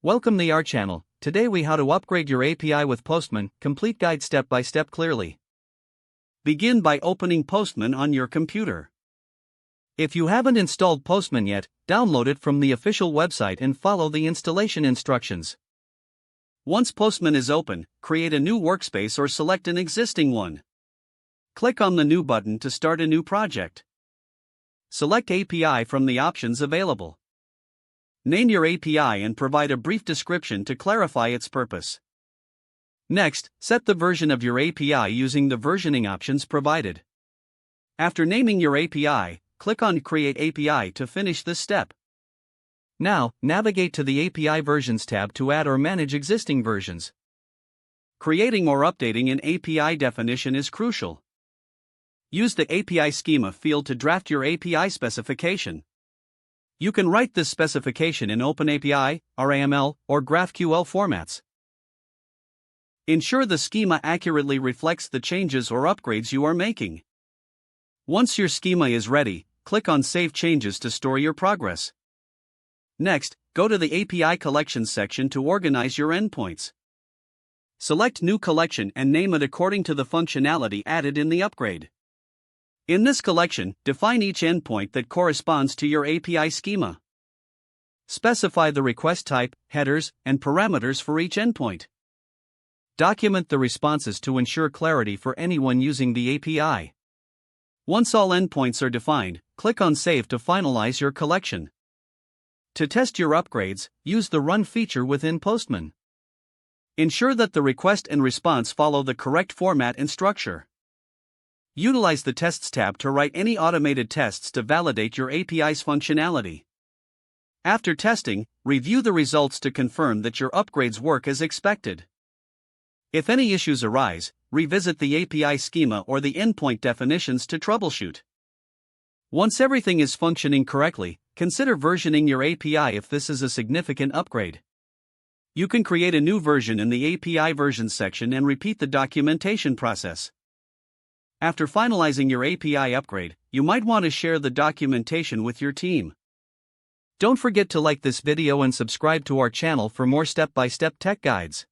Welcome to our channel. Today we how to upgrade your API with Postman, complete guide step by step clearly. Begin by opening Postman on your computer. If you haven't installed Postman yet, download it from the official website and follow the installation instructions. Once Postman is open, create a new workspace or select an existing one. Click on the New button to start a new project. Select API from the options available. Name your API and provide a brief description to clarify its purpose. Next, set the version of your API using the versioning options provided. After naming your API, click on Create API to finish this step. Now, navigate to the API Versions tab to add or manage existing versions. Creating or updating an API definition is crucial. Use the API Schema field to draft your API specification. You can write this specification in OpenAPI, RAML, or GraphQL formats. Ensure the schema accurately reflects the changes or upgrades you are making. Once your schema is ready, click on Save Changes to store your progress. Next, go to the API Collections section to organize your endpoints. Select New Collection and name it according to the functionality added in the upgrade. In this collection, define each endpoint that corresponds to your API schema. Specify the request type, headers, and parameters for each endpoint. Document the responses to ensure clarity for anyone using the API. Once all endpoints are defined, click on Save to finalize your collection. To test your upgrades, use the Run feature within Postman. Ensure that the request and response follow the correct format and structure. Utilize the Tests tab to write any automated tests to validate your API's functionality. After testing, review the results to confirm that your upgrades work as expected. If any issues arise, revisit the API schema or the endpoint definitions to troubleshoot. Once everything is functioning correctly, consider versioning your API if this is a significant upgrade. You can create a new version in the API Versions section and repeat the documentation process. After finalizing your API upgrade, you might want to share the documentation with your team. Don't forget to like this video and subscribe to our channel for more step-by-step tech guides.